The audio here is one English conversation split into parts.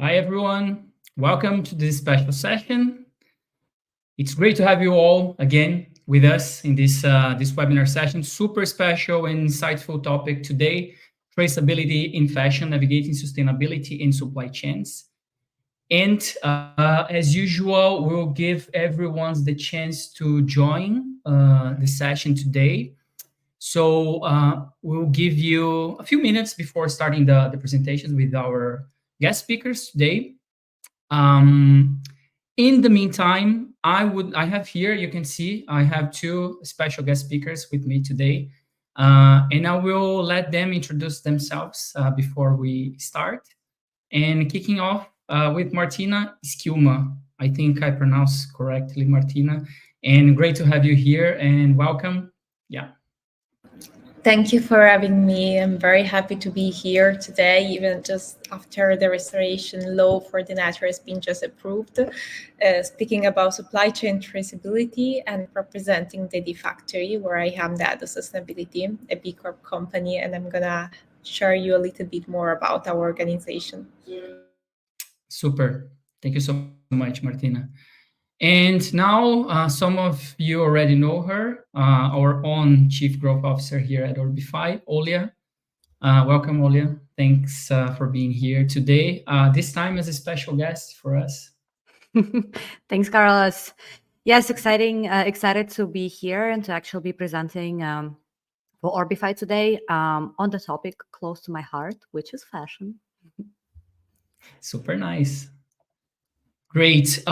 Hi, everyone. Welcome to this special session. It's great to have you all again with us in this webinar session. Super special and insightful topic today, traceability in fashion, navigating sustainability in supply chains. And as usual, we'll give everyone the chance to join the session today. So we'll give you a few minutes before starting the presentations with our guest speakers today. In the meantime, I have here, you can see, I have two special guest speakers with me today, and I will let them introduce themselves before we start. And kicking off with Martina Schiuma. I think I pronounced correctly, Martina. And great to have you here and welcome. Yeah. Thank you for having me. I'm very happy to be here today, even just after the restoration law for the nature has been just approved, speaking about supply chain traceability and representing the D Factory, where I am the head of sustainability, a B Corp company, and I'm going to share you a little bit more about our organization. Super. Thank you so much, Martina. And now some of you already know her, our own Chief Growth Officer here at Orbify, Olia. Welcome, Olia. Thanks for being here today, this time as a special guest for us. Thanks, Carlos. Yes, excited to be here and to actually be presenting for Orbify today on the topic close to my heart, which is fashion. Super nice. Great.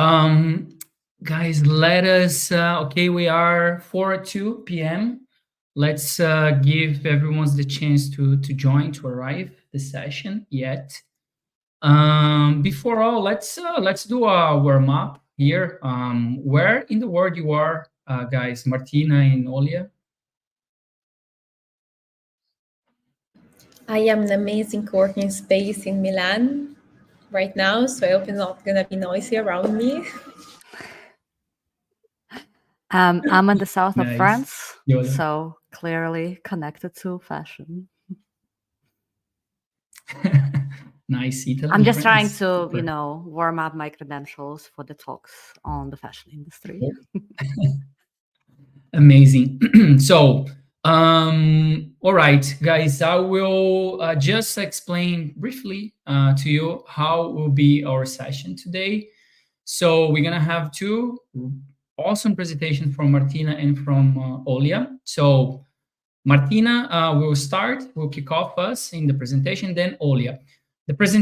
Guys, let us, okay, we are 4:02 p.m. Let's give everyone the chance to join, to arrive the session yet. Before all, let's do a warm-up here. Where in the world you are, guys, Martina and Olia? I am in an amazing co-working space in Milan right now, so I hope it's not going to be noisy around me. I'm in the south of Nice. France, Yola. so clearly connected to fashion. Nice. Italy, I'm just France. trying to, Super. warm up my credentials for the talks on the fashion industry. Amazing. So, all right, guys, I will just explain briefly to you how will be our session today. So we're gonna have two awesome presentations from Martina and from Olia. So Martina will kick off us in the presentation, then Olia.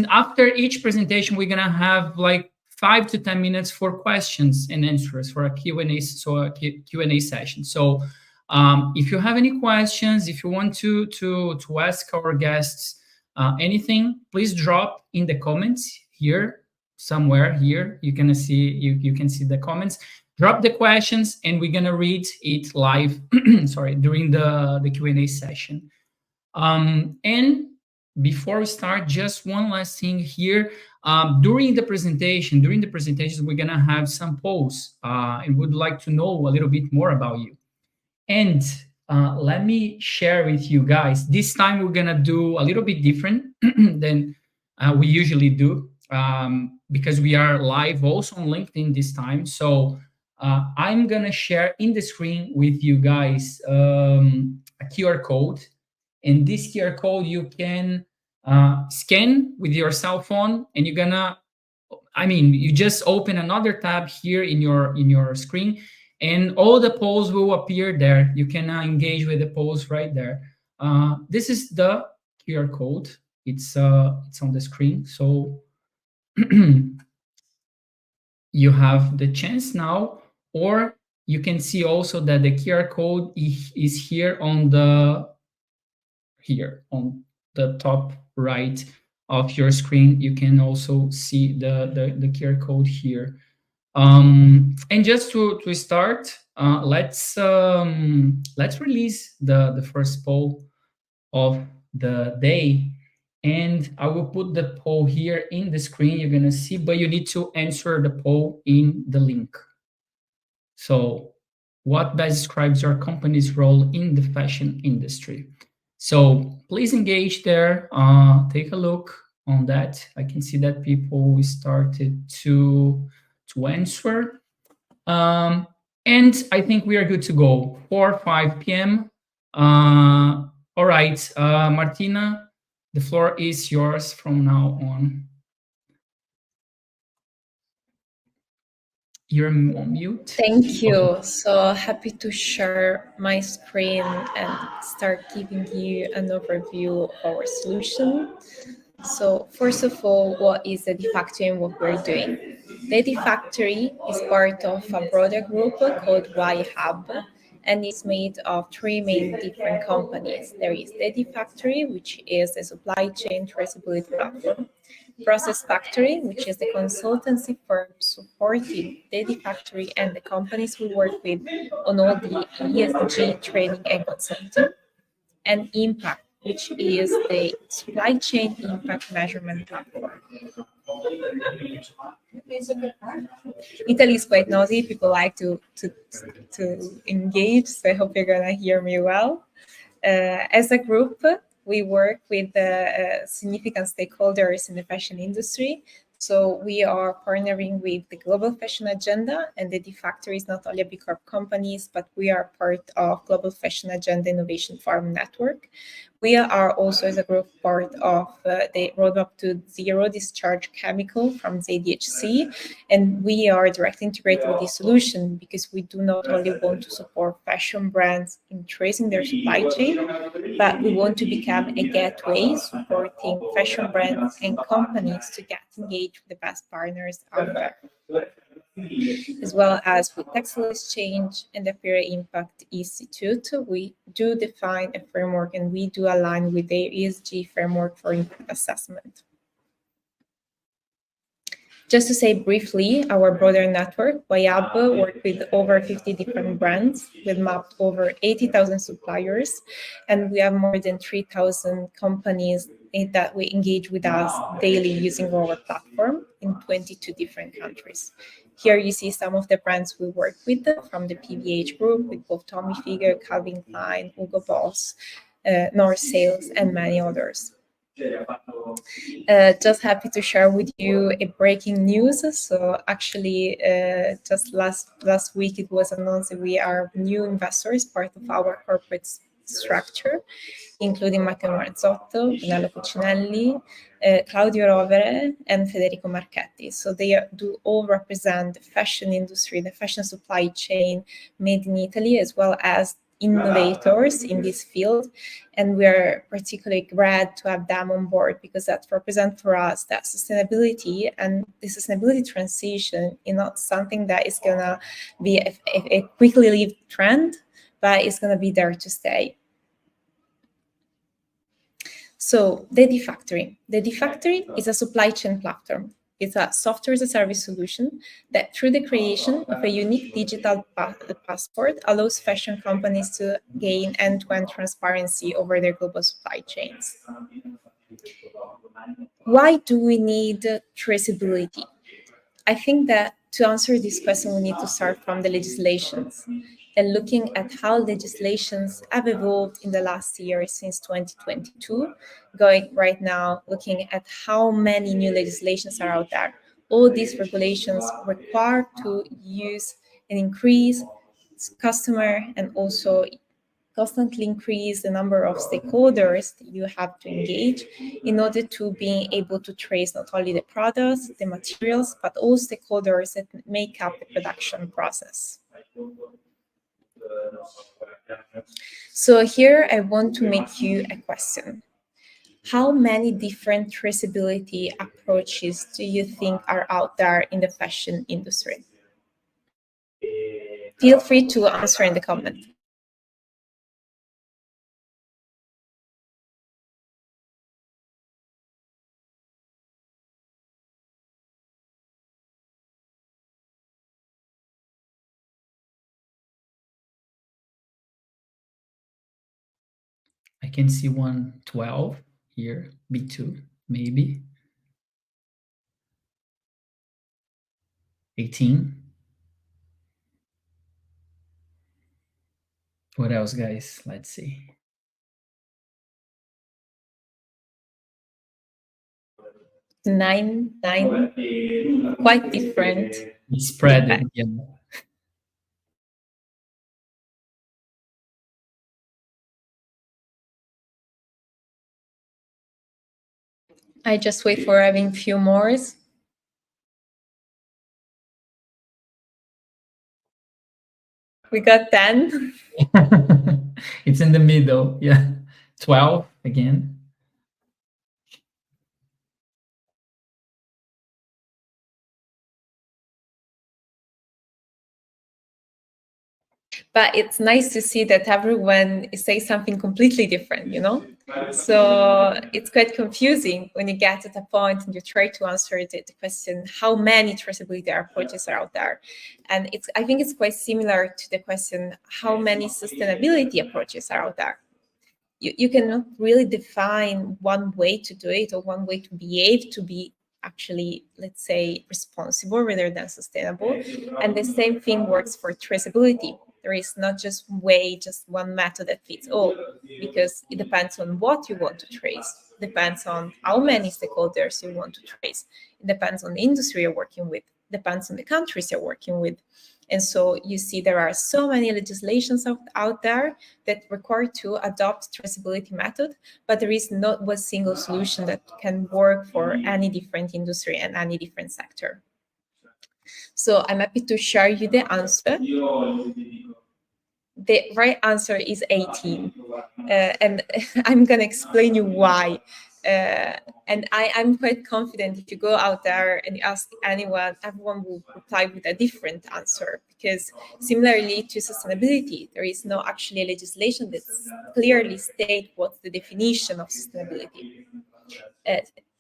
After each presentation, we're gonna have like 5 to 10 minutes for questions and answers for a Q&A, Q&A session. So if you have any questions, if you want to ask our guests anything, please drop in the comments here, somewhere here. You can see the comments. Drop the questions and we're gonna read it live, during the Q&A session. And before we start, just one last thing here. During the presentations, we're gonna have some polls and would like to know a little bit more about you. And let me share with you guys, this time we're gonna do a little bit different than we usually do, because we are live also on LinkedIn this time. So I'm gonna share in the screen with you guys a QR code. And this QR code you can scan with your cell phone, and you just open another tab here in your screen, and all the polls will appear there. You can engage with the polls right there. This is the QR code. It's on the screen. So you have the chance now, or you can see also that the QR code is here on the top right of your screen. You can also see the QR code here. And just to start, let's release the first poll of the day. And I will put the poll here in the screen. You're gonna see, but you need to answer the poll in the link. So, what best describes your company's role in the fashion industry? So please engage there. Take a look on that. I can see that people started to answer. And I think we are good to go for 5 p.m. All right, Martina, the floor is yours from now on. You're on mute. Thank you. So happy to share my screen and start giving you an overview of our solution. So first of all, what is the Factory and what we're doing? The Factory is part of a broader group called Y Hub, and it's made of three main different companies. There is the Factory, which is a supply chain traceability platform. Process Factory, which is the consultancy firm supporting the Factory and the companies we work with on all the ESG training and consulting. And Impact, which is the supply chain impact measurement platform. Italy is quite noisy. People like to engage, so I hope you're gonna hear me well. As a group, we work with significant stakeholders in the fashion industry. So we are partnering with the Global Fashion Agenda, and the Factory is not only a big corp companies, but we are part of Global Fashion Agenda Innovation Farm Network. We are also, as a group, part of the Roadmap to Zero Discharge Chemical from ZDHC, and we are directly integrated with this solution because we do not only want to support fashion brands in tracing their supply chain, but we want to become a gateway supporting fashion brands and companies to get engaged with the best partners out there, as well as with Textile Exchange and the Fair Impact Institute. We do define a framework and we do align with the ESG framework for impact assessment. Just to say briefly, our broader network, YAB, worked with over 50 different brands. We've mapped over 80,000 suppliers, and we have more than 3,000 companies that we engage with us daily using our platform in 22 different countries. Here you see some of the brands we work with from the PVH group, with both Tommy Hilfiger, Calvin Klein, Hugo Boss, North Sales, and many others. Just happy to share with you a breaking news. So actually, just last week it was announced that we are new investors, part of our corporate structure, including Matteo Marzotto, Brunello Cucinelli, Claudio Rovere, and Federico Marchetti. So they do all represent the fashion industry, the fashion supply chain made in Italy, as well as innovators in this field, and we're particularly glad to have them on board because that represents for us that sustainability and the sustainability transition is not something that is going to be a quickly lived trend, but it's going to be there to stay. So the Factory. The Factory is a supply chain platform. It's a software as a service solution that, through the creation of a unique digital passport, allows fashion companies to gain end-to-end transparency over their global supply chains. Why do we need traceability? I think that to answer this question, we need to start from the legislations and looking at how legislations have evolved in the last year since 2022, going right now, looking at how many new legislations are out there. All these regulations require to use and increase customer and also constantly increase the number of stakeholders that you have to engage in order to be able to trace not only the products, the materials, but all stakeholders that make up the production process. So here I want to make you a question. How many different traceability approaches do you think are out there in the fashion industry? Feel free to answer in the comment. I can see 112 here, B2, maybe. 18. What else, guys? Let's see. nine, quite different. It's spread it, yeah. I just wait for having few more. We got 10. It's in the middle, yeah. 12 again. But it's nice to see that everyone says something completely different, So it's quite confusing when you get to the point and you try to answer the question, how many traceability approaches are out there? And I think it's quite similar to the question, how many sustainability approaches are out there? You cannot really define one way to do it or one way to behave to be actually, let's say, responsible rather than sustainable. And the same thing works for traceability. There is not just one method that fits all, because it depends on what you want to trace, depends on how many stakeholders you want to trace, it depends on the industry you're working with, depends on the countries you're working with. And so you see there are so many legislations out there that require to adopt traceability method, but there is not one single solution that can work for any different industry and any different sector. So I'm happy to share you the answer. The right answer is 18. And I'm going to explain you why. And I'm quite confident if you go out there and you ask anyone, everyone will reply with a different answer, because similarly to sustainability, there is no actually legislation that clearly states what's the definition of sustainability.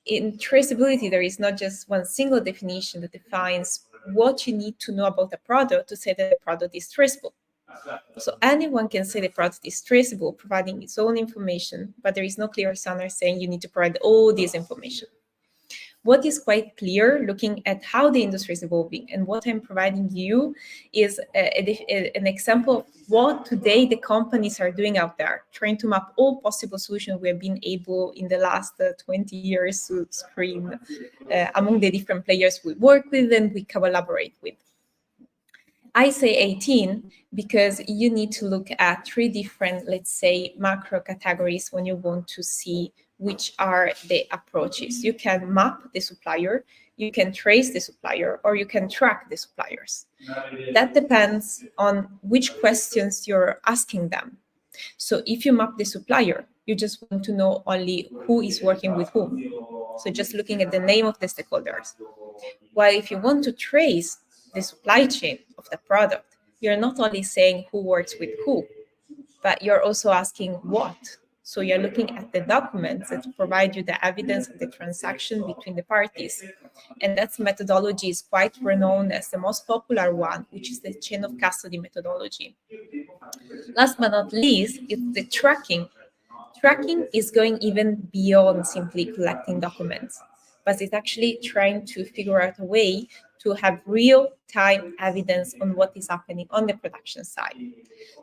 In traceability, there is not just one single definition that defines what you need to know about a product to say that the product is traceable. So anyone can say the product is traceable, providing its own information, but there is no clear standard saying you need to provide all this information. What is quite clear, looking at how the industry is evolving, and what I'm providing you is an example of what today the companies are doing out there, trying to map all possible solutions we have been able in the last 20 years to screen among the different players we work with and we collaborate with. I say 18 because you need to look at 3 different, let's say, macro categories when you want to see which are the approaches. You can map the supplier, you can trace the supplier, or you can track the suppliers. That depends on which questions you're asking them. So if you map the supplier, you just want to know only who is working with whom. So just looking at the name of the stakeholders. While if you want to trace the supply chain of the product, you're not only saying who works with who, but you're also asking what. So you're looking at the documents that provide you the evidence of the transaction between the parties. And that methodology is quite renowned as the most popular one, which is the chain of custody methodology. Last but not least, it's the tracking. Tracking is going even beyond simply collecting documents, but it's actually trying to figure out a way to have real-time evidence on what is happening on the production side.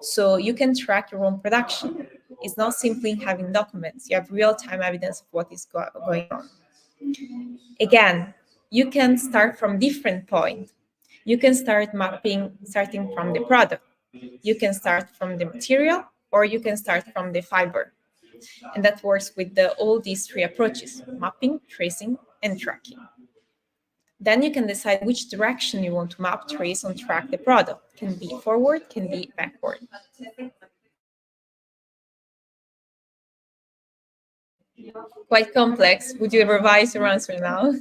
So you can track your own production. It's not simply having documents. You have real-time evidence of what is going on. Again, you can start from different points. You can start mapping, starting from the product. You can start from the material, or you can start from the fiber. And that works with all these 3 approaches: mapping, tracing, and tracking. Then you can decide which direction you want to map, trace, and track the product. Can be forward, can be backward. Quite complex. Would you revise your answer now?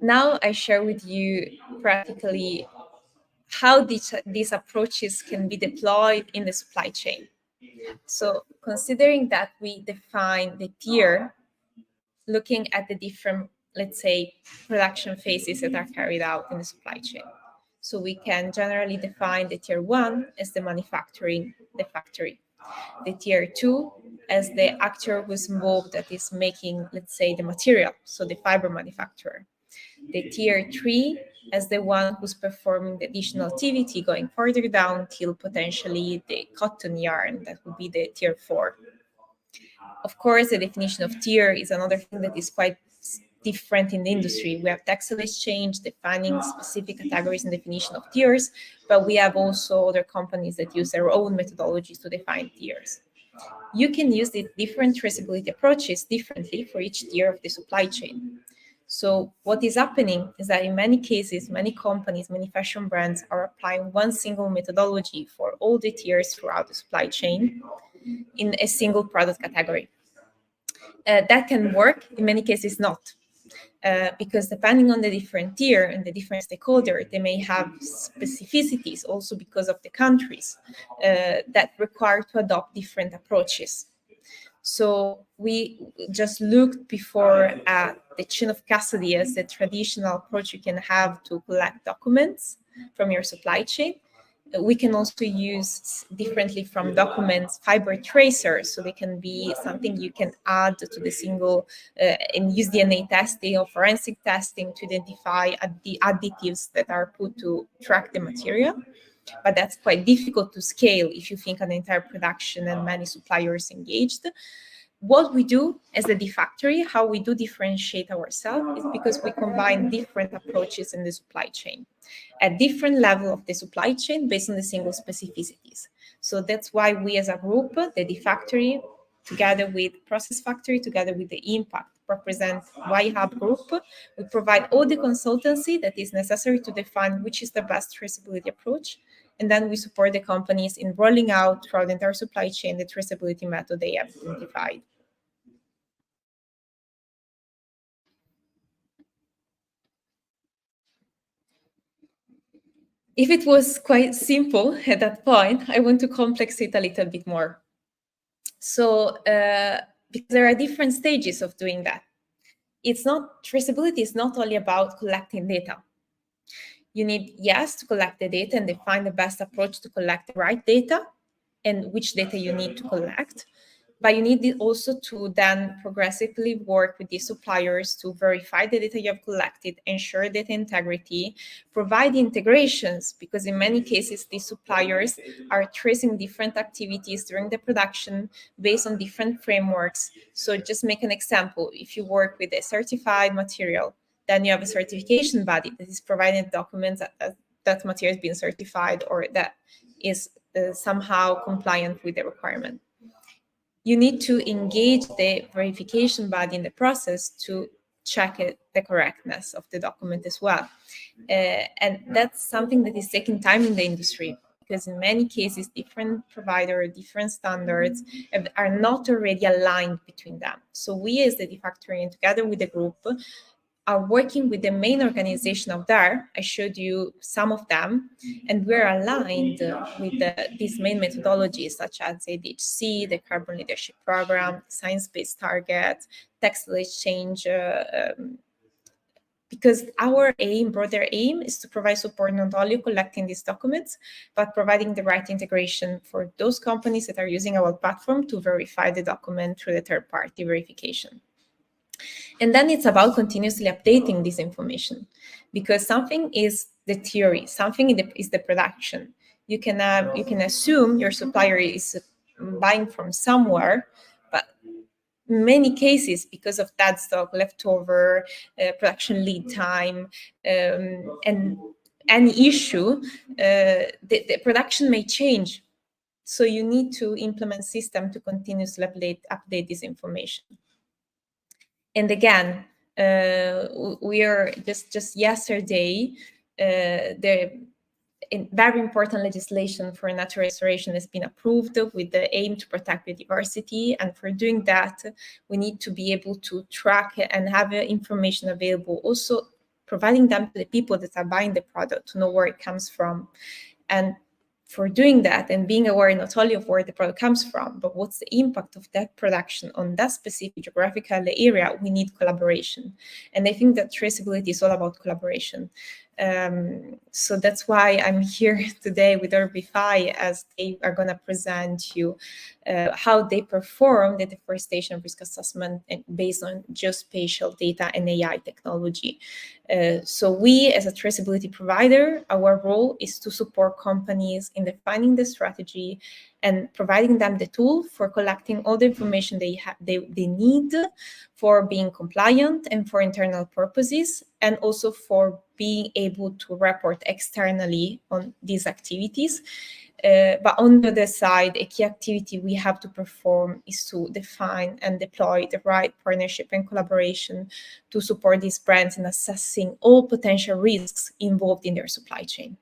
Now I share with you practically how these approaches can be deployed in the supply chain. So considering that we define the tier, looking at the different, let's say, production phases that are carried out in the supply chain. So we can generally define the tier 1 as the manufacturing, the factory. The tier 2 as the actor who's involved that is making, let's say, the material, so the fiber manufacturer. The tier 3 as the one who's performing the additional activity, going further down till potentially the cotton yarn, that would be the tier 4. Of course, the definition of tier is another thing that is quite different in the industry. We have textile exchange defining specific categories and definition of tiers, but we have also other companies that use their own methodologies to define tiers. You can use the different traceability approaches differently for each tier of the supply chain. So what is happening is that in many cases, many companies, many fashion brands are applying one single methodology for all the tiers throughout the supply chain in a single product category. That can work, in many cases not. Because depending on the different tier and the different stakeholder, they may have specificities also because of the countries that require to adopt different approaches. So we just looked before at the chain of custody as the traditional approach you can have to collect documents from your supply chain. We can also use differently from documents fiber tracers, so they can be something you can add to the single and use DNA testing or forensic testing to identify the additives that are put to track the material. But that's quite difficult to scale if you think an entire production and many suppliers engaged. What we do as the D-Factory, how we do differentiate ourselves, is because we combine different approaches in the supply chain at different level of the supply chain based on the single specificities. So that's why we as a group, the D-Factory, together with Process Factory, together with the Impact, represent Y-Hub Group. We provide all the consultancy that is necessary to define which is the best traceability approach. And then we support the companies in rolling out throughout the entire supply chain the traceability method they have identified. If it was quite simple at that point, I want to complex it a little bit more. So because there are different stages of doing that. Traceability is not only about collecting data. You need, yes, to collect the data and define the best approach to collect the right data and which data you need to collect. But you need also to then progressively work with the suppliers to verify the data you have collected, ensure data integrity, provide integrations, because in many cases, these suppliers are tracing different activities during the production based on different frameworks. So just make an example. If you work with a certified material, then you have a certification body that is providing documents that material has been certified or that is somehow compliant with the requirement. You need to engage the verification body in the process to check the correctness of the document as well. And that's something that is taking time in the industry, because in many cases, different providers, different standards are not already aligned between them. So we as the D-Factory, and together with the group, are working with the main organization of DAR. I showed you some of them, and we're aligned with these main methodologies, such as ADHC, the Carbon Leadership Program, Science-Based Target, Textile Exchange, because our broader aim, is to provide support not only collecting these documents, but providing the right integration for those companies that are using our platform to verify the document through the third-party verification. And then it's about continuously updating this information, because something is the theory, something is the production. You can assume your supplier is buying from somewhere, but in many cases, because of that stock, leftover, production lead time, and any issue, the production may change. So you need to implement system to continuously update this information. And again, we are just yesterday, very important legislation for natural restoration has been approved with the aim to protect biodiversity. And for doing that, we need to be able to track and have information available, also providing them to the people that are buying the product to know where it comes from. And for doing that and being aware not only of where the product comes from, but what's the impact of that production on that specific geographical area, we need collaboration. And I think that traceability is all about collaboration. So that's why I'm here today with Orbify, as they are going to present you how they perform the deforestation risk assessment based on geospatial data and AI technology. So we, as a traceability provider, our role is to support companies in defining the strategy and providing them the tool for collecting all the information they need for being compliant and for internal purposes, and also for being able to report externally on these activities. But on the other side, a key activity we have to perform is to define and deploy the right partnership and collaboration to support these brands in assessing all potential risks involved in their supply chain.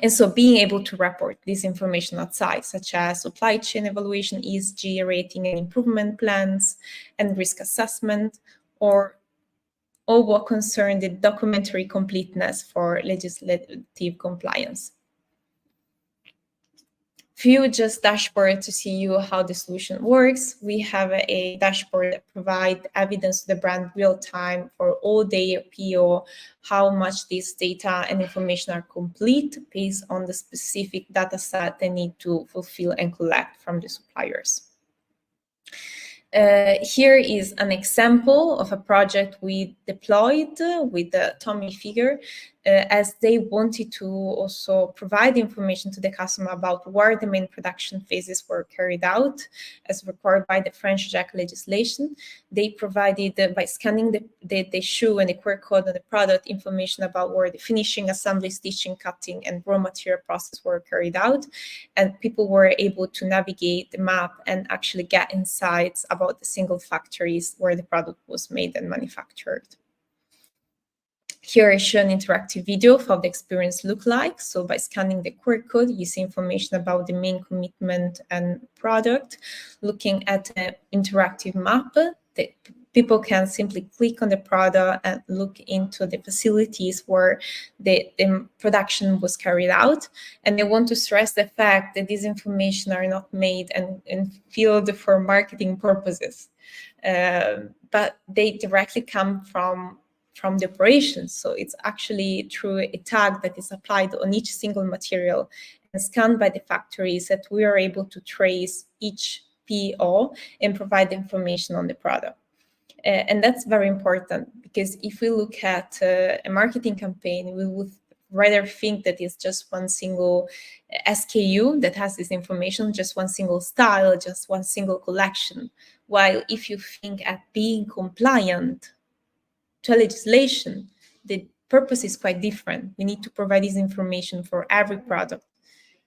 And so being able to report this information outside, such as supply chain evaluation, ESG rating and improvement plans, and risk assessment, or all what concern the documentary completeness for legislative compliance. Few just dashboard to see you how the solution works. We have a dashboard that provides evidence to the brand real time for all their PO, how much this data and information are complete based on the specific data set they need to fulfill and collect from the suppliers. Here is an example of a project we deployed with the Tommy Figure, as they wanted to also provide information to the customer about where the main production phases were carried out, as required by the French JAC legislation. They provided, by scanning the shoe and the QR code on the product, information about where the finishing, assembly, stitching, cutting, and raw material process were carried out. And people were able to navigate the map and actually get insights about the single factories where the product was made and manufactured. Here I show an interactive video of how the experience looked like. So by scanning the QR code, you see information about the main commitment and product. Looking at an interactive map, that people can simply click on the product and look into the facilities where the production was carried out. And I want to stress the fact that these information are not made and filled for marketing purposes, but they directly come from the operations. So it's actually through a tag that is applied on each single material and scanned by the factories that we are able to trace each PO and provide information on the product. And that's very important, because if we look at a marketing campaign, we would rather think that it's just one single SKU that has this information, just one single style, just one single collection. While if you think at being compliant to legislation, the purpose is quite different. We need to provide this information for every product.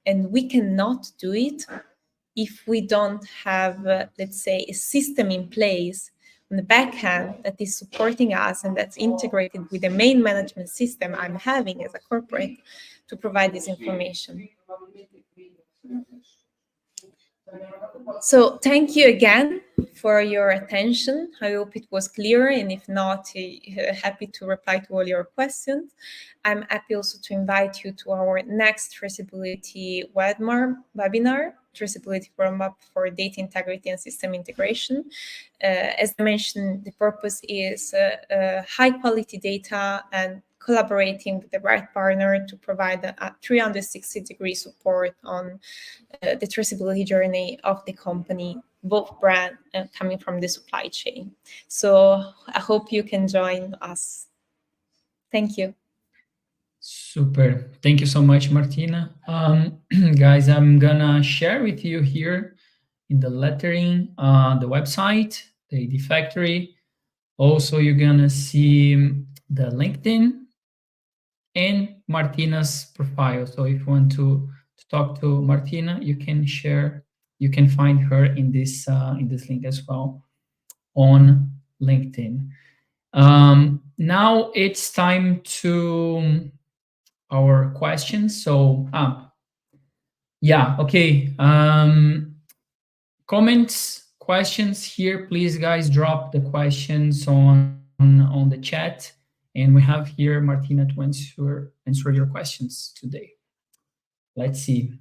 And we cannot do it if we don't have, let's say, a system in place on the back end that is supporting us and that's integrated with the main management system I'm having as a corporate to provide this information. So thank you again for your attention. I hope it was clear, and if not, happy to reply to all your questions. I'm happy also to invite you to our next traceability webinar, Traceability Roadmap for Data Integrity and System Integration. As I mentioned, the purpose is high quality data and collaborating with the right partner to provide a 360-degree support on the traceability journey of the company, both brand and coming from the supply chain. So I hope you can join us. Thank you. Super. Thank you so much, Martina. Guys, I'm gonna share with you here in the lettering the website, the ED Factory. Also, you're gonna see the LinkedIn and Martina's profile. So if you want to talk to Martina, you can find her in this link as well on LinkedIn. Now it's time to our questions. So yeah, okay. Comments, questions here, please, guys, drop the questions on the chat. And we have here Martina to answer your questions today. Let's see.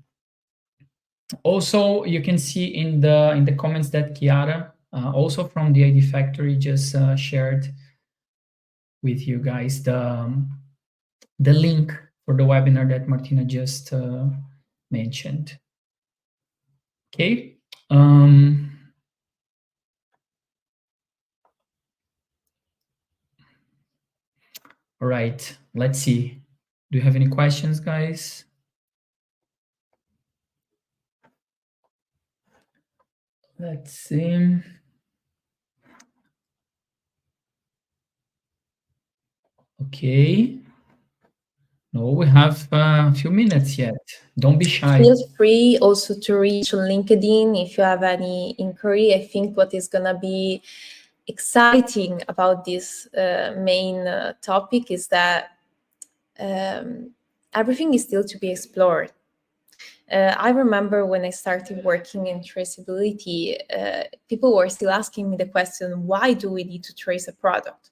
Also, you can see in the comments that Chiara, also from the ID Factory, just shared with you guys the the link for the webinar that Martina just mentioned. Okay. All right, let's see. Do you have any questions, guys? Let's see. Okay. No, we have a few minutes yet. Don't be shy. Feel free also to reach on LinkedIn if you have any inquiry. I think what is going to be exciting about this main topic is that everything is still to be explored. I remember when I started working in traceability, people were still asking me the question, why do we need to trace a product?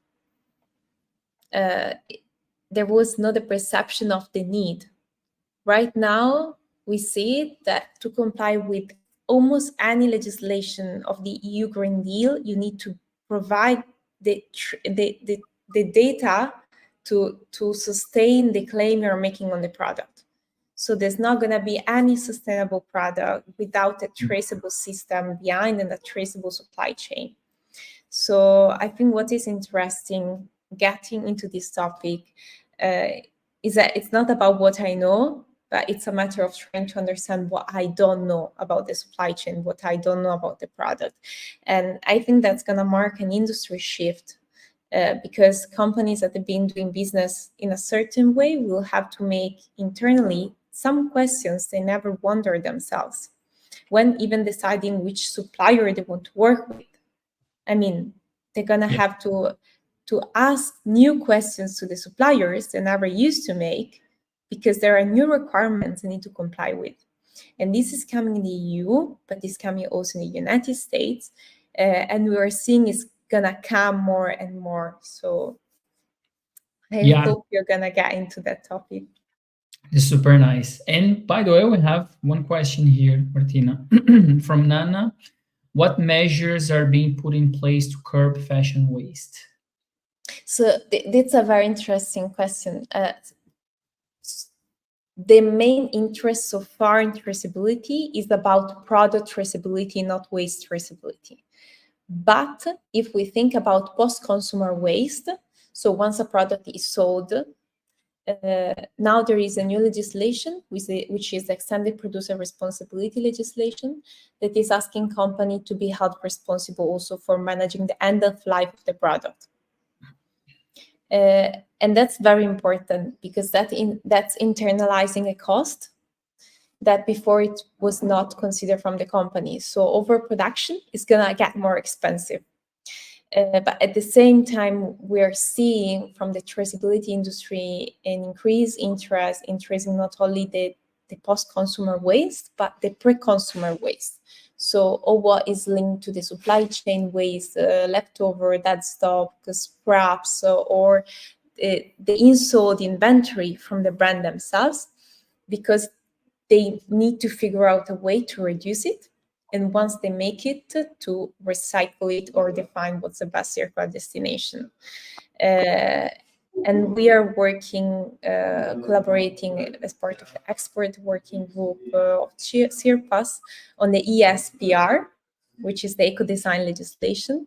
There was not a perception of the need. Right now, we see that to comply with almost any legislation of the EU Green Deal, you need to provide the data to sustain the claim you're making on the product. So there's not going to be any sustainable product without a traceable system behind and a traceable supply chain. So I think what is interesting getting into this topic is that it's not about what I know, but it's a matter of trying to understand what I don't know about the supply chain, what I don't know about the product. And I think that's going to mark an industry shift because companies that have been doing business in a certain way will have to make internally some questions they never wonder themselves when even deciding which supplier they want to work with. I mean, they're going to have to ask new questions to the suppliers they never used to make because there are new requirements they need to comply with. And this is coming in the EU, but it's coming also in the United States. And we are seeing it's going to come more and more. So I hope you're going to get into that topic. It's super nice. And by the way, we have one question here, Martina, from Nana. What measures are being put in place to curb fashion waste? So that's a very interesting question. The main interest so far in traceability is about product traceability, not waste traceability. But if we think about post-consumer waste, so once a product is sold, now there is a new legislation, which is the extended producer responsibility legislation, that is asking companies to be held responsible also for managing the end of life of the product. And that's very important because that's internalizing a cost that before it was not considered from the company. So overproduction is going to get more expensive. But at the same time, we're seeing from the traceability industry an increased interest in tracing not only the post-consumer waste, but the pre-consumer waste. So all what is linked to the supply chain waste, leftover, dead stock, scraps, or the in-sold inventory from the brand themselves, because they need to figure out a way to reduce it. And once they make it, to recycle it or define what's the best circular destination. And we are working, collaborating as part of the expert working group of CIRPAS on the ESPR, which is the eco-design legislation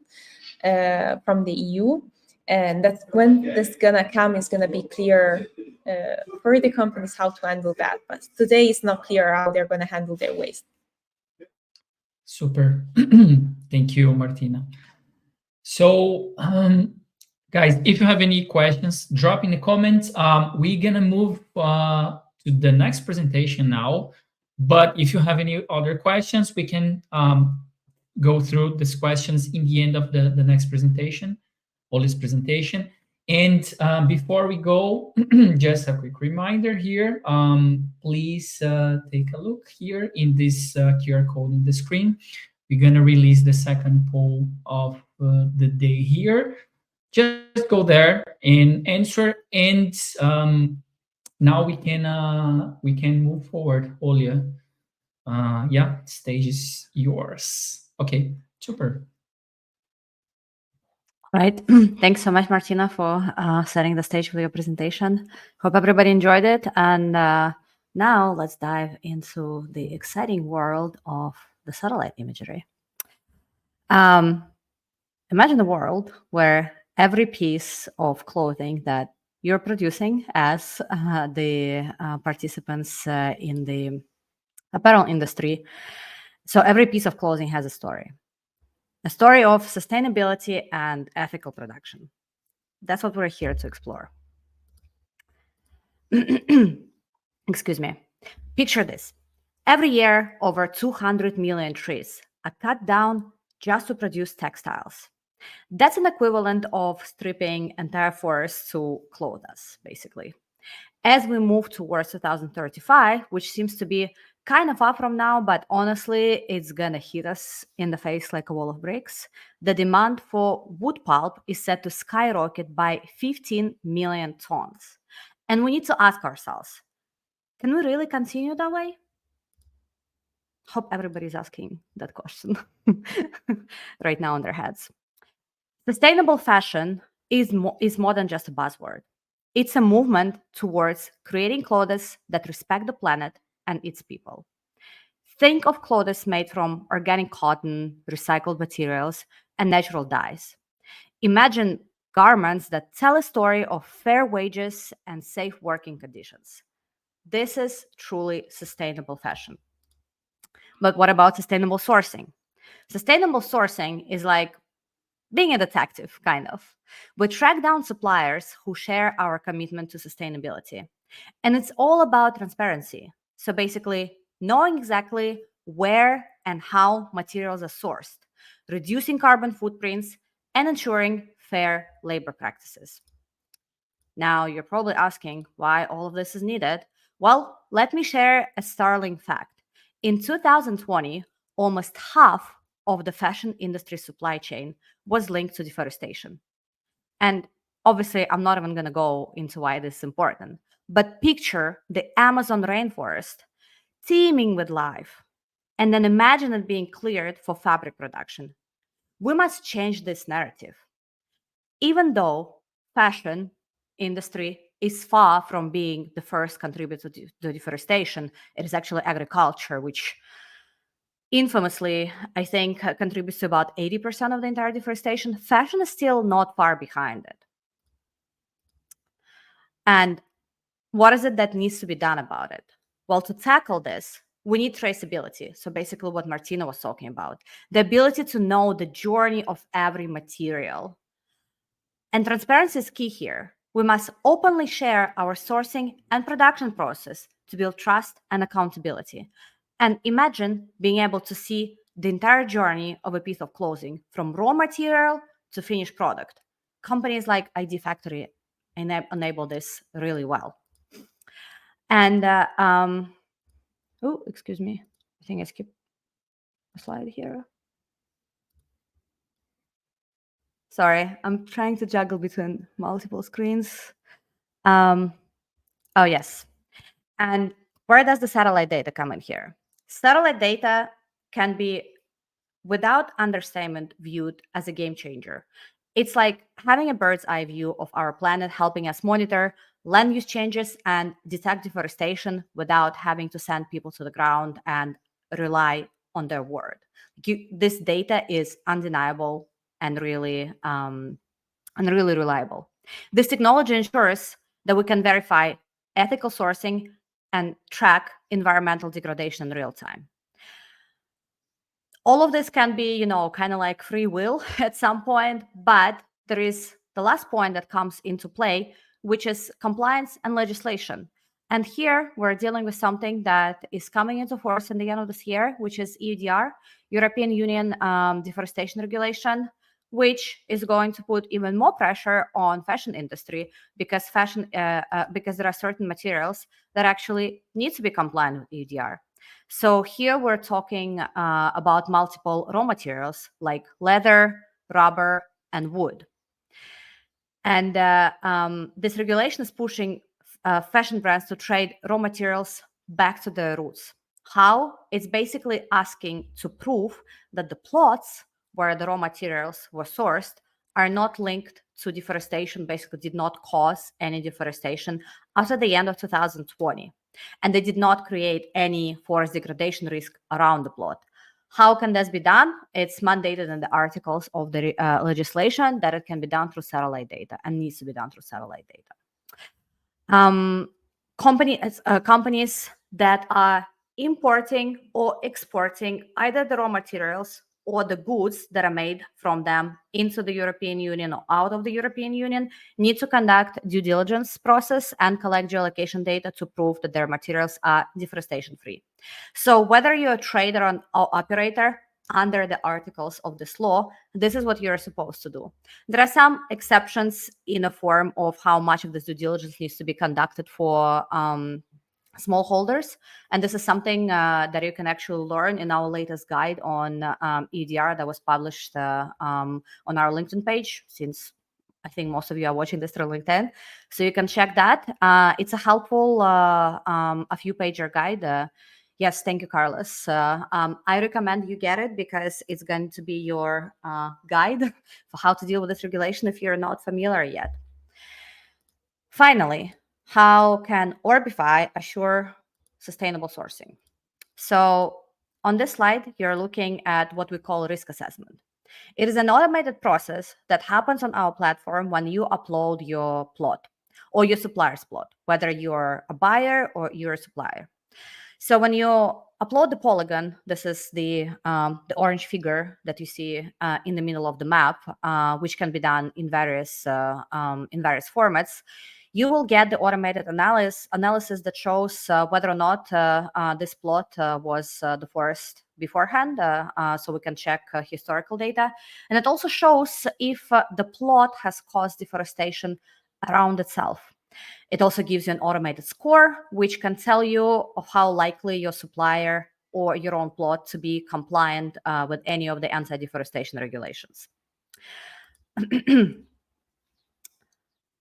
from the EU. And that's when this gonna come is gonna be clear for the companies how to handle that. But today it's not clear how they're gonna handle their waste. Super. Thank you, Martina. So, guys, if you have any questions, drop in the comments. We're going to move to the next presentation now. But if you have any other questions, we can go through these questions in the end of the next presentation, or this presentation. And before we go, just a quick reminder here, please take a look here in this QR code in the screen. We're going to release the second poll of the day here. Just go there and answer, and now we can move forward. Olia, yeah, stage is yours. Okay, super. Right. Thanks so much, Martina, for setting the stage for your presentation. Hope everybody enjoyed it. And now let's dive into the exciting world of the satellite imagery. Imagine a world where every piece of clothing that you're producing as the participants in the apparel industry, so every piece of clothing has a story of sustainability and ethical production. That's what we're here to explore. Excuse me. Picture this. Every year, over 200 million trees are cut down just to produce textiles. That's an equivalent of stripping entire forests to clothe us, basically. As we move towards 2035, which seems to be kind of far from now, but honestly, it's gonna hit us in the face like a wall of bricks, the demand for wood pulp is set to skyrocket by 15 million tons. And we need to ask ourselves, can we really continue that way? Hope everybody's asking that question right now in their heads. Sustainable fashion is more than just a buzzword. It's a movement towards creating clothes that respect the planet and its people. Think of clothes made from organic cotton, recycled materials, and natural dyes. Imagine garments that tell a story of fair wages and safe working conditions. This is truly sustainable fashion. But what about sustainable sourcing? Sustainable sourcing is like being a detective, kind of. We track down suppliers who share our commitment to sustainability. And it's all about transparency. So basically, knowing exactly where and how materials are sourced, reducing carbon footprints, and ensuring fair labor practices. Now, you're probably asking why all of this is needed. Well, let me share a startling fact. In 2020, almost half of the fashion industry supply chain was linked to deforestation. And obviously, I'm not even going to go into why this is important, but picture the Amazon rainforest teeming with life, and then imagine it being cleared for fabric production. We must change this narrative. Even though fashion industry is far from being the first contributor to deforestation, it is actually agriculture, which infamously, I think, contributes to about 80% of the entire deforestation. Fashion is still not far behind it. And what is it that needs to be done about it? Well, to tackle this, we need traceability. So basically what Martina was talking about, the ability to know the journey of every material. And transparency is key here. We must openly share our sourcing and production process to build trust and accountability. And imagine being able to see the entire journey of a piece of clothing from raw material to finished product. Companies like ID Factory enable this really well. And, oh, excuse me. I think I skipped a slide here. Sorry, I'm trying to juggle between multiple screens. Oh, yes. And where does the satellite data come in here? Satellite data can be, without understatement, viewed as a game changer. It's like having a bird's eye view of our planet, helping us monitor land use changes and detect deforestation without having to send people to the ground and rely on their word. This data is undeniable and really reliable. This technology ensures that we can verify ethical sourcing and track environmental degradation in real time. All of this can be, kind of like free will at some point, but there is the last point that comes into play, which is compliance and legislation. And here we're dealing with something that is coming into force in the end of this year, which is EUDR, European Union Deforestation Regulation, which is going to put even more pressure on fashion industry because because there are certain materials that actually need to be compliant with EUDR. So here we're talking about multiple raw materials like leather, rubber, and wood. And this regulation is pushing fashion brands to trade raw materials back to their roots. How? It's basically asking to prove that the plots where the raw materials were sourced are not linked to deforestation, basically did not cause any deforestation after the end of 2020. And they did not create any forest degradation risk around the plot. How can this be done? It's mandated in the articles of the legislation that it can be done through satellite data and needs to be done through satellite data. Companies that are importing or exporting either the raw materials or the goods that are made from them into the European Union or out of the European Union need to conduct due diligence process and collect geolocation data to prove that their materials are deforestation free. So whether you're a trader or operator, under the articles of this law, this is what you're supposed to do. There are some exceptions in the form of how much of this due diligence needs to be conducted for smallholders. And this is something that you can actually learn in our latest guide on EUDR that was published on our LinkedIn page, since I think most of you are watching this through LinkedIn. So you can check that. It's a helpful a few pager guide. Yes, thank you, Carlos. I recommend you get it because it's going to be your guide for how to deal with this regulation if you're not familiar yet. Finally, how can Orbify assure sustainable sourcing? So on this slide, you're looking at what we call risk assessment. It is an automated process that happens on our platform when you upload your plot or your supplier's plot, whether you're a buyer or you're a supplier. So when you upload the polygon, this is the orange figure that you see in the middle of the map, which can be done in various formats. You will get the automated analysis that shows whether or not this plot was the forest beforehand, so we can check historical data. And it also shows if the plot has caused deforestation around itself. It also gives you an automated score, which can tell you of how likely your supplier or your own plot to be compliant with any of the anti-deforestation regulations.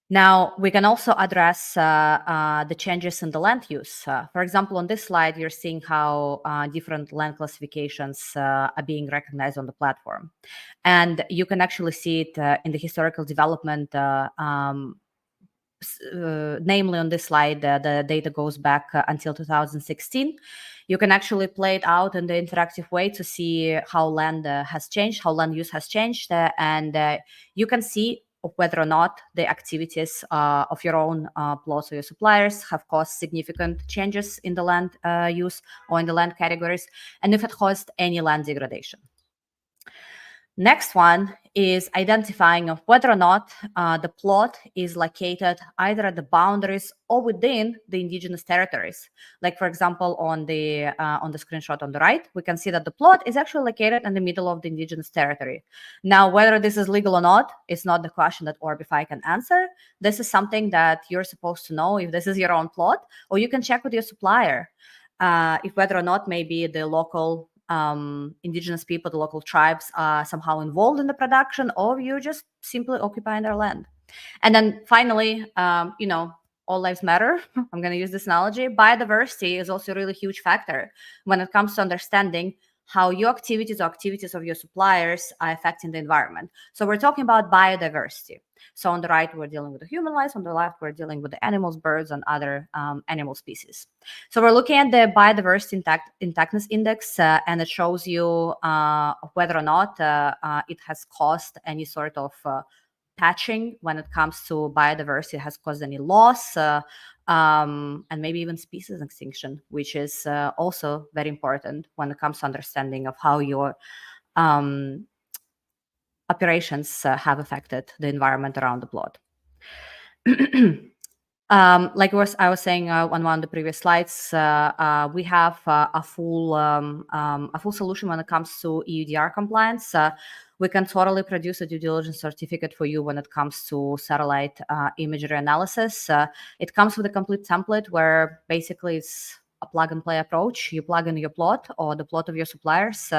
Now, we can also address the changes in the land use. For example, on this slide, you're seeing how different land classifications are being recognized on the platform. And you can actually see it in the historical development. Namely, on this slide, the data goes back until 2016. You can actually play it out in the interactive way to see how land has changed, how land use has changed, and you can see whether or not the activities of your own plots or your suppliers have caused significant changes in the land use or in the land categories, and if it caused any land degradation. Next one is identifying of whether or not the plot is located either at the boundaries or within the indigenous territories. Like, for example, on the screenshot on the right, we can see that the plot is actually located in the middle of the indigenous territory. Now, whether this is legal or not, it's not the question that Orbify can answer. This is something that you're supposed to know if this is your own plot, or you can check with your supplier if whether or not maybe the local indigenous people, the local tribes are somehow involved in the production, or you're just simply occupying their land. And then finally, all lives matter. I'm going to use this analogy. Biodiversity is also a really huge factor when it comes to understanding how your activities or activities of your suppliers are affecting the environment. So we're talking about biodiversity. So on the right, we're dealing with the human life. On the left, we're dealing with the animals, birds, and other animal species. So we're looking at the biodiversity intactness index, and it shows you whether or not it has caused any sort of patching when it comes to biodiversity, has caused any loss, and maybe even species extinction, which is also very important when it comes to understanding of how your operations have affected the environment around the plot. Like I was saying on one of the previous slides, we have a full solution when it comes to EUDR compliance. We can totally produce a due diligence certificate for you when it comes to satellite imagery analysis. It comes with a complete template where basically it's a plug-and-play approach. You plug in your plot or the plot of your suppliers,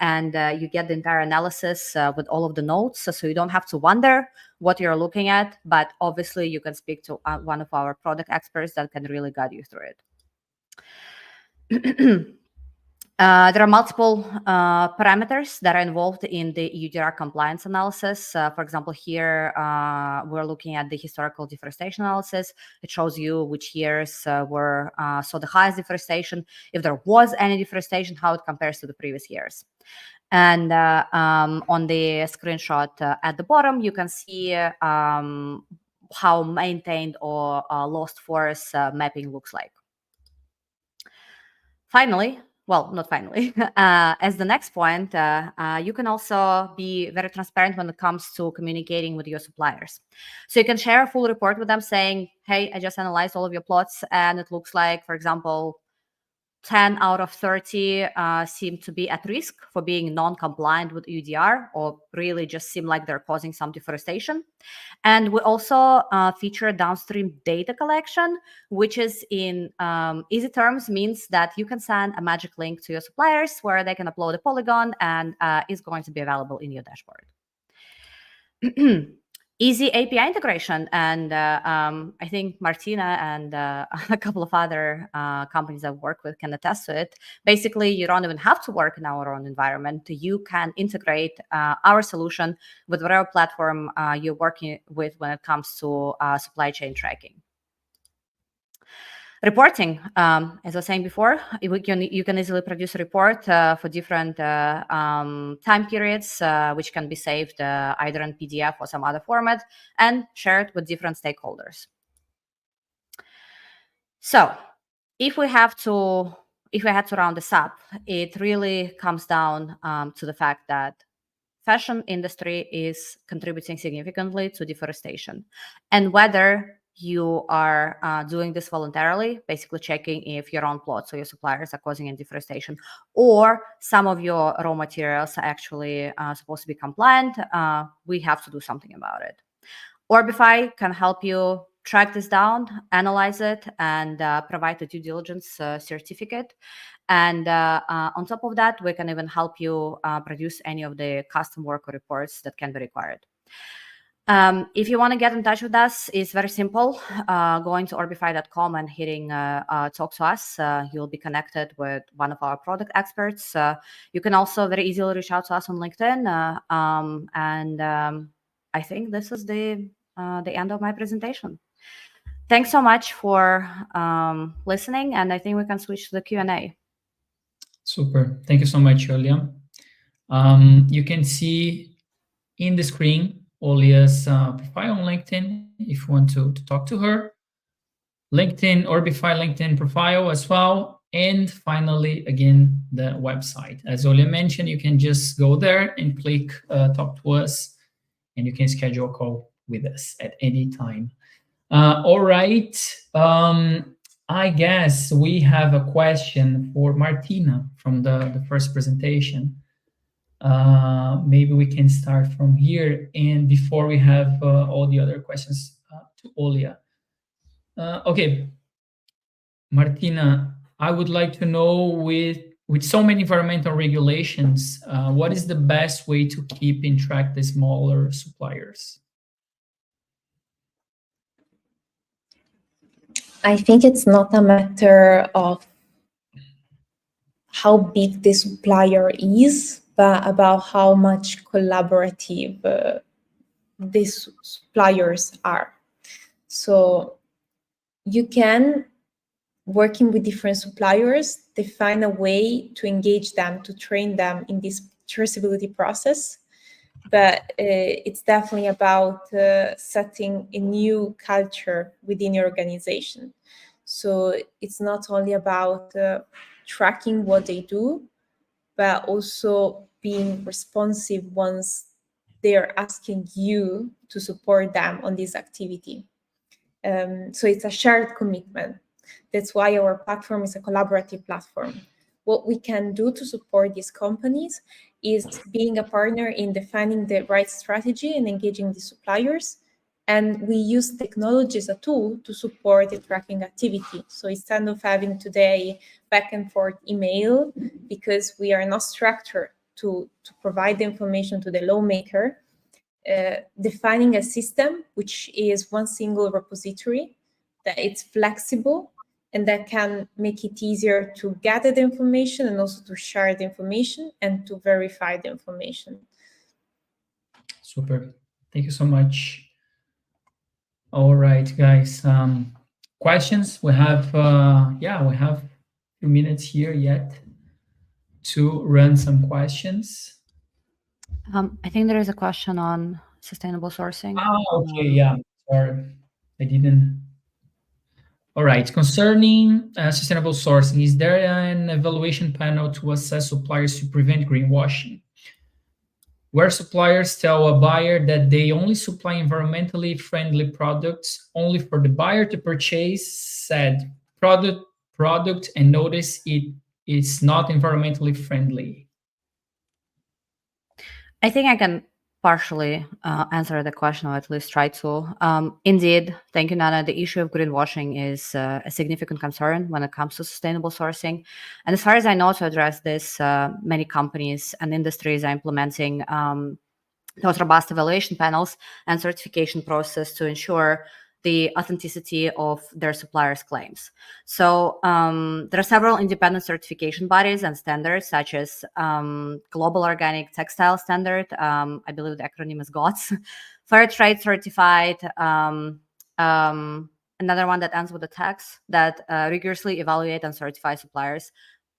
and you get the entire analysis with all of the notes, so you don't have to wonder what you're looking at, but obviously you can speak to one of our product experts that can really guide you through it. There are multiple parameters that are involved in the EUDR compliance analysis. For example, here we're looking at the historical deforestation analysis. It shows you which years saw the highest deforestation, if there was any deforestation, how it compares to the previous years. And on the screenshot at the bottom, you can see how maintained or lost forest mapping looks like. Finally, well, not finally, as the next point, you can also be very transparent when it comes to communicating with your suppliers. So you can share a full report with them saying, hey, I just analyzed all of your plots and it looks like, for example, 10 out of 30 seem to be at risk for being non-compliant with EUDR, or really just seem like they're causing some deforestation. And we also feature downstream data collection, which is in easy terms means that you can send a magic link to your suppliers where they can upload a polygon and is going to be available in your dashboard. Easy API integration. And I think Martina and a couple of other companies I've worked with can attest to it. Basically, you don't even have to work in our own environment. You can integrate our solution with whatever platform you're working with when it comes to supply chain tracking. Reporting, as I was saying before, you can easily produce a report for different time periods, which can be saved either in PDF or some other format and shared with different stakeholders. So if we had to round this up, it really comes down to the fact that fashion industry is contributing significantly to deforestation, and whether you are doing this voluntarily, basically checking if your own plots or your suppliers are causing any deforestation, or some of your raw materials are actually supposed to be compliant, we have to do something about it. Orbify can help you track this down, analyze it, and provide a due diligence certificate. And on top of that, we can even help you produce any of the custom worker reports that can be required. If you want to get in touch with us, it's very simple. Going to orbify.com and hitting talk to us, you'll be connected with one of our product experts. You can also very easily reach out to us on LinkedIn. I think this is the end of my presentation. Thanks so much for listening, and I think we can switch to the Q&A. Super. Thank you so much, Julia. You can see in the screen Olia's profile on LinkedIn if you want to talk to her. LinkedIn, Orbify LinkedIn profile as well. And finally, again, the website. As Olia mentioned, you can just go there and click talk to us, and you can schedule a call with us at any time. All right. I guess we have a question for Martina from the first presentation. Maybe we can start from here, and before we have all the other questions to Olia. Okay, Martina, I would like to know, with so many environmental regulations, what is the best way to keep in track the smaller suppliers? I think it's not a matter of how big the supplier is, but about how much collaborative these suppliers are. So you can, working with different suppliers, define a way to engage them, to train them in this traceability process. But it's definitely about setting a new culture within your organization. So it's not only about tracking what they do, but also being responsive once they're asking you to support them on this activity. So it's a shared commitment. That's why our platform is a collaborative platform. What we can do to support these companies is being a partner in defining the right strategy and engaging the suppliers. And we use technology as a tool to support the tracking activity. So instead of having today back and forth email, because we are not structured to provide the information to the lawmaker, defining a system which is one single repository, that it's flexible, and that can make it easier to gather the information and also to share the information and to verify the information. Super. Thank you so much. All right, guys. Questions? We have we have a few minutes here yet to run some questions. I think there is a question on sustainable sourcing. Okay, yeah. Sorry, I didn't. All right. Concerning sustainable sourcing, is there an evaluation panel to assess suppliers to prevent greenwashing, where suppliers tell a buyer that they only supply environmentally friendly products only for the buyer to purchase said product and notice it is not environmentally friendly? I think I can partially answer the question, or at least try to. Indeed, thank you, Nana. The issue of greenwashing is a significant concern when it comes to sustainable sourcing. And as far as I know, to address this, many companies and industries are implementing those robust evaluation panels and certification process to ensure the authenticity of their suppliers' claims. So there are several independent certification bodies and standards, such as Global Organic Textile Standard, I believe the acronym is GOTS, Fair Trade Certified, another one that ends with a tax, that rigorously evaluate and certify suppliers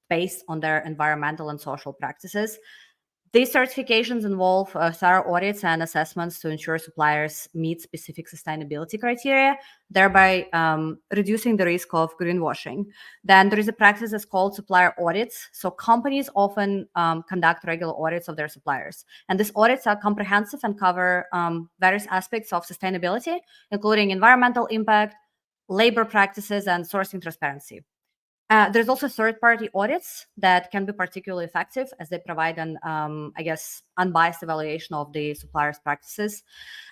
based on their environmental and social practices. These certifications involve thorough audits and assessments to ensure suppliers meet specific sustainability criteria, thereby reducing the risk of greenwashing. Then there is a practice that's called supplier audits. So companies often conduct regular audits of their suppliers. And these audits are comprehensive and cover various aspects of sustainability, including environmental impact, labor practices, and sourcing transparency. There's also third-party audits that can be particularly effective, as they provide an, unbiased evaluation of the supplier's practices.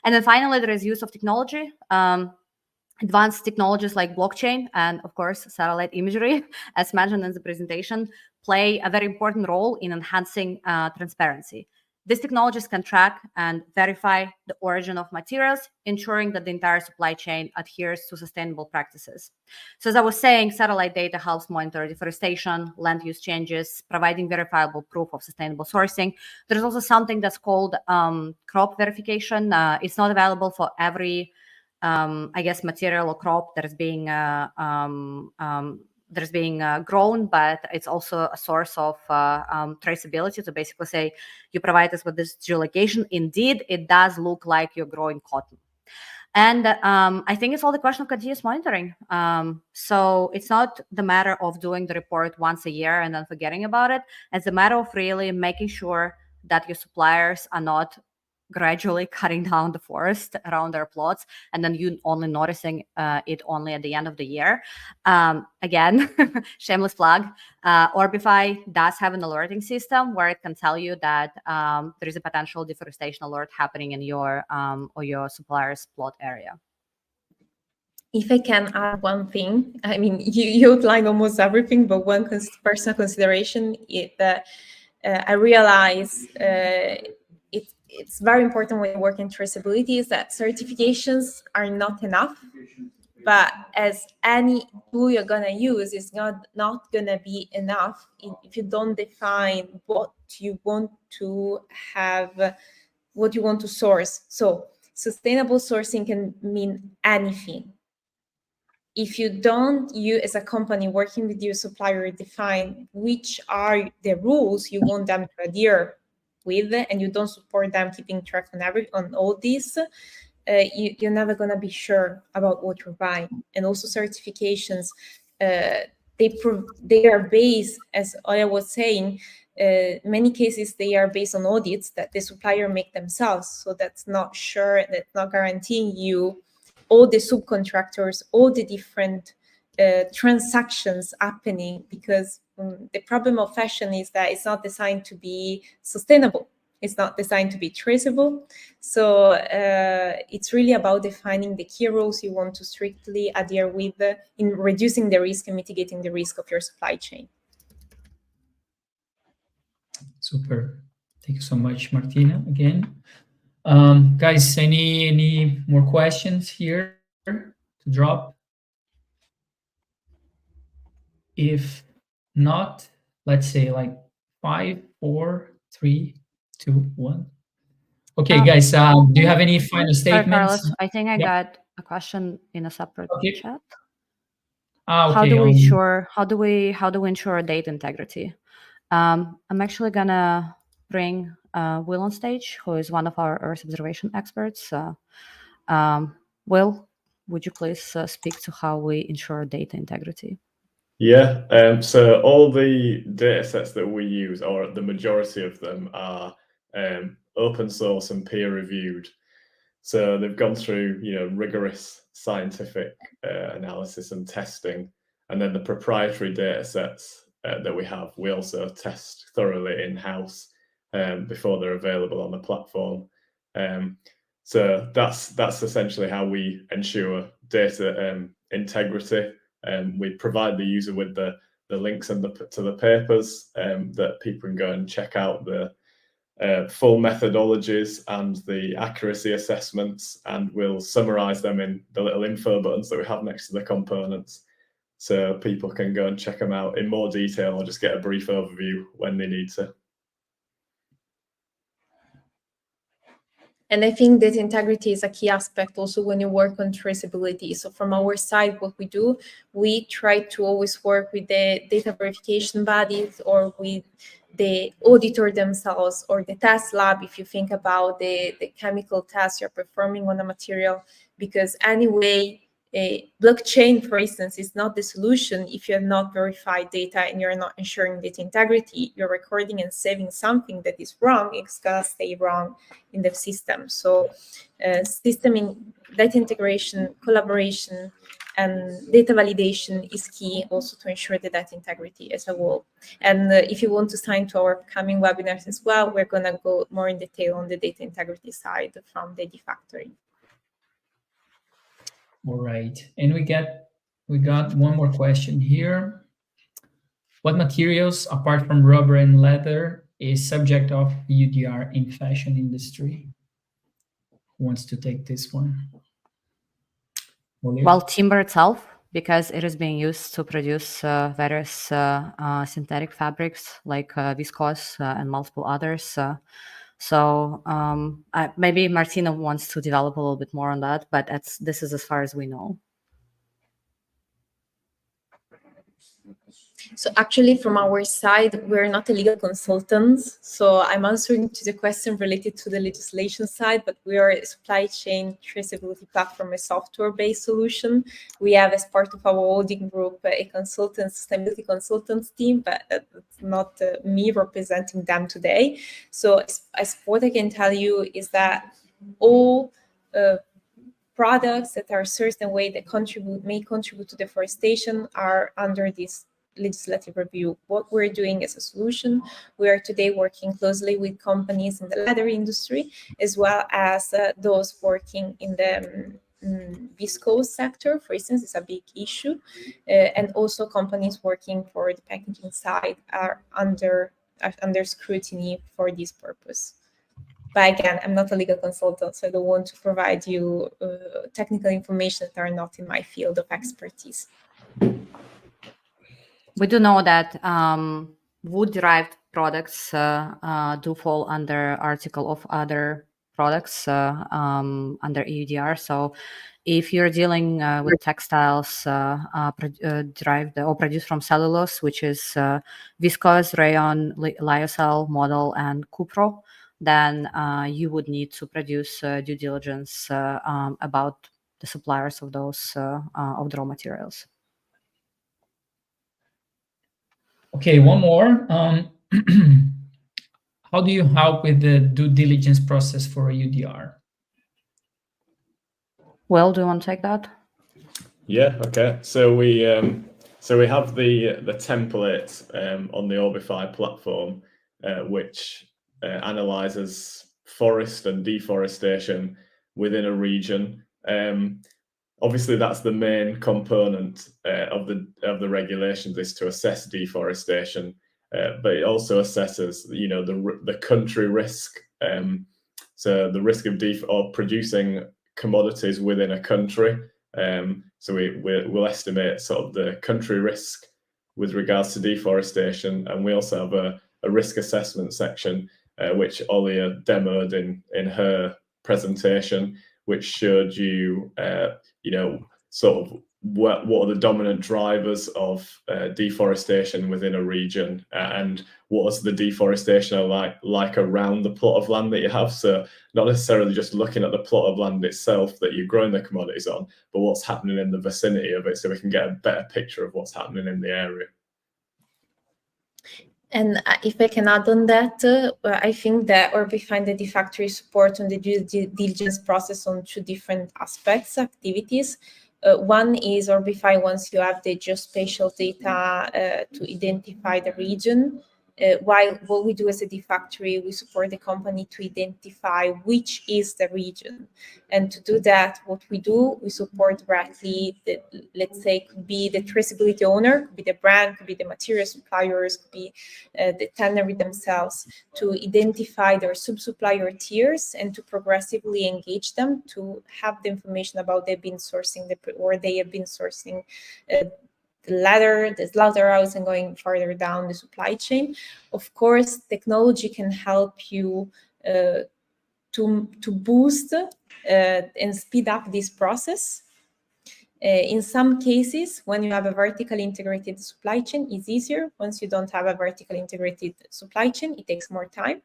And then finally, there is use of technology. Advanced technologies like blockchain and, of course, satellite imagery, as mentioned in the presentation, play a very important role in enhancing transparency. These technologies can track and verify the origin of materials, ensuring that the entire supply chain adheres to sustainable practices. So as I was saying, satellite data helps monitor deforestation, land use changes, providing verifiable proof of sustainable sourcing. There's also something that's called crop verification. It's not available for every, material or crop that is being grown, but it's also a source of traceability. So basically say, you provide us with this geolocation. Indeed, it does look like you're growing cotton. And I think it's all the question of continuous monitoring. So it's not the matter of doing the report once a year and then forgetting about it. It's a matter of really making sure that your suppliers are not gradually cutting down the forest around their plots, and then you only noticing it only at the end of the year. Again, shameless plug, Orbify does have an alerting system where it can tell you that there is a potential deforestation alert happening in your or your supplier's plot area. If I can add one thing, I mean, you outlined almost everything, but one personal consideration is that I realize it's very important when you work in traceability is that certifications are not enough, but as any tool you're going to use is not going to be enough if you don't define what you want to have, what you want to source. So sustainable sourcing can mean anything. If you don't, you as a company working with your supplier define which are the rules you want them to adhere with, and you don't support them keeping track on all this, you're never going to be sure about what you're buying. And also certifications, they are based, as Oya was saying, many cases they are based on audits that the supplier make themselves. So that's not sure, that's not guaranteeing you all the subcontractors, all the different transactions happening, because the problem of fashion is that it's not designed to be sustainable. It's not designed to be traceable. So it's really about defining the key rules you want to strictly adhere with in reducing the risk and mitigating the risk of your supply chain. Super. Thank you so much, Martina, again. Guys, any more questions here to drop? If not, let's say like 5, 4, 3, 2, 1. Okay, guys, do you have any final Sorry, statements? Carlos, I think I Yeah. got a question in a separate Okay. chat. Okay. How do we ensure data integrity? I'm actually gonna bring Will on stage, who is one of our Earth observation experts. Will, would you please speak to how we ensure data integrity? Yeah, so all the data sets that we use, or the majority of them, are open source and peer reviewed. So they've gone through, rigorous scientific analysis and testing, and then the proprietary data sets that we have, we also test thoroughly in-house before they're available on the platform. So that's essentially how we ensure data integrity. We provide the user with the links and to the papers that people can go and check out the full methodologies and the accuracy assessments, and we'll summarize them in the little info buttons that we have next to the components, so people can go and check them out in more detail or just get a brief overview when they need to. And I think that integrity is a key aspect also when you work on traceability. So from our side, what we do, we try to always work with the data verification bodies or with the auditor themselves or the test lab, if you think about the chemical test you're performing on a material, because anyway, a blockchain, for instance, is not the solution if you have not verified data and you're not ensuring data integrity. You're recording and saving something that is wrong, it's gonna stay wrong in the system. So system in data integration, collaboration, and data validation is key also to ensure the data integrity as a whole. And if you want to sign to our upcoming webinars as well, we're gonna go more in detail on the data integrity side from the D-Factory. All right, and we got one more question here. What materials, apart from rubber and leather, is subject of EUDR in fashion industry? Who wants to take this one? Well, timber itself, because it is being used to produce various synthetic fabrics like viscose and multiple others. So maybe Martina wants to develop a little bit more on that, but this is as far as we know. So actually, from our side, we're not a legal consultants. So I'm answering to the question related to the legislation side, but we are a supply chain traceability platform, a software-based solution. We have, as part of our holding group, a sustainability consultants team, but it's not me representing them today. So as what I can tell you is that all products that are a certain way that may contribute to deforestation are under this legislative review. What we're doing as a solution, we are today working closely with companies in the leather industry, as well as those working in the viscose sector, for instance, is a big issue. And also companies working for the packaging side are under scrutiny for this purpose. But again, I'm not a legal consultant, so I don't want to provide you technical information that are not in my field of expertise. We do know that wood-derived products do fall under article of other products under EUDR. So if you're dealing with textiles derived or produced from cellulose, which is viscose, rayon, lyocell, modal, and cupro, then you would need to produce due diligence about the suppliers of those of the raw materials. Okay, one more. How do you help with the due diligence process for EUDR? Will, do you want to take that? Yeah. Okay. So we have the template on the Orbify platform, which analyzes forest and deforestation within a region. Obviously, that's the main component of the regulations, is to assess deforestation, but it also assesses, the country risk. So the risk of producing commodities within a country. So we'll estimate sort of the country risk, with regards to deforestation, and we also have a risk assessment section, which Olia demoed in her presentation, which showed you, sort of what are the dominant drivers of deforestation within a region, and what is the deforestation like around the plot of land that you have. So not necessarily just looking at the plot of land itself that you're growing the commodities on, but what's happening in the vicinity of it, so we can get a better picture of what's happening in the area. And if I can add on that, I think that Orbify and the D-Factory support on the due diligence process on two different aspects, activities. One is Orbify, once you have the geospatial data to identify the region, while what we do as a D-Factory, we support the company to identify which is the region. And to do that, what we do, we support directly, let's say, could be the traceability owner, could be the brand, could be the material suppliers, could be the tannery themselves, to identify their sub-supplier tiers and to progressively engage them to have the information about they've been sourcing the ladder, the slaughterhouse, and going further down the supply chain. Of course, technology can help you to boost and speed up this process. In some cases, when you have a vertically integrated supply chain, it's easier. Once you don't have a vertically integrated supply chain, it takes more time.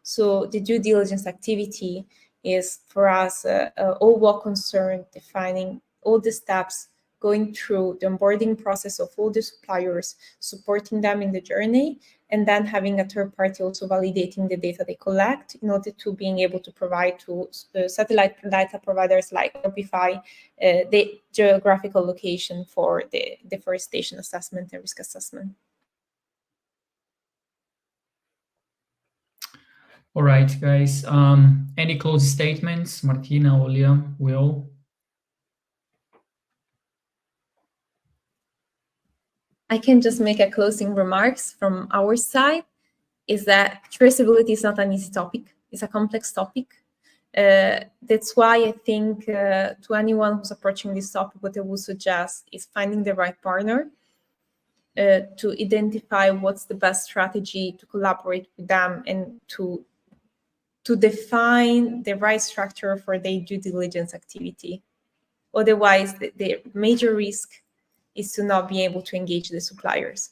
So the due diligence activity is, for us, all what concerned defining all the steps, going through the onboarding process of all the suppliers, supporting them in the journey, and then having a third party also validating the data they collect in order to being able to provide to satellite data providers like Orbify the geographical location for the deforestation assessment and risk assessment. All right, guys. Any closing statements? Martina, Olia, Will? I can just make a closing remarks from our side, is that traceability is not an easy topic. It's a complex topic. That's why I think to anyone who's approaching this topic, what I would suggest is finding the right partner to identify what's the best strategy to collaborate with them and to define the right structure for their due diligence activity. Otherwise, the major risk is to not be able to engage the suppliers.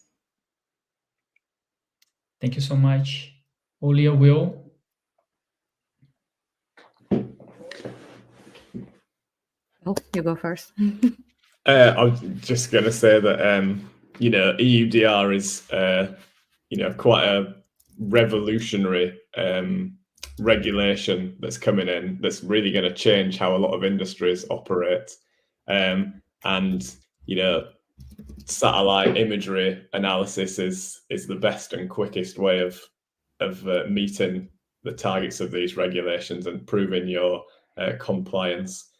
Thank you so much. Olia, Will? Oh, you go first. I was just going to say that, EUDR is, quite a revolutionary regulation that's coming in that's really going to change how a lot of industries operate. And, satellite imagery analysis is the best and quickest way of meeting the targets of these regulations and proving your compliance.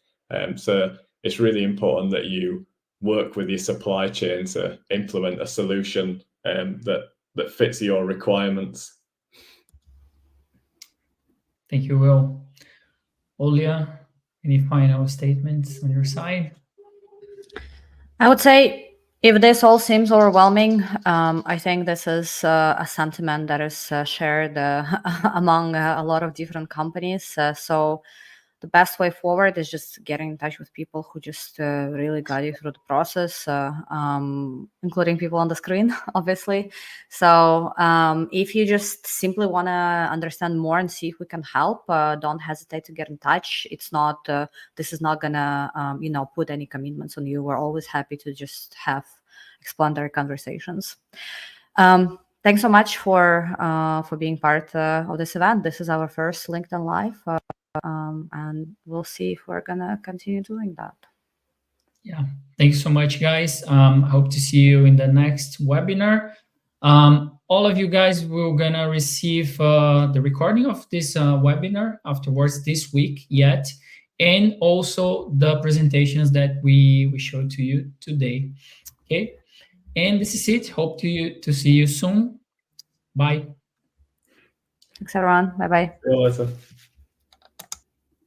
So it's really important that you work with your supply chain to implement a solution that fits your requirements. Thank you, Will. Olia, any final statements on your side? I would say, if this all seems overwhelming, I think this is a sentiment that is shared among a lot of different companies. So the best way forward is just getting in touch with people who just really guide you through the process, including people on the screen, obviously. So if you just simply want to understand more and see if we can help, don't hesitate to get in touch. It's not, this is not gonna, put any commitments on you. We're always happy to just have exploratory conversations. Thanks so much for being part of this event. This is our first LinkedIn Live. And we'll see if we're gonna continue doing that. Yeah, thanks so much, guys. Hope to see you in the next webinar. All of you guys will gonna receive the recording of this webinar afterwards this week yet, and also the presentations that we showed to you today. Okay, and this is it. Hope to see you soon. Bye. Thanks, everyone. Bye-bye. See you later.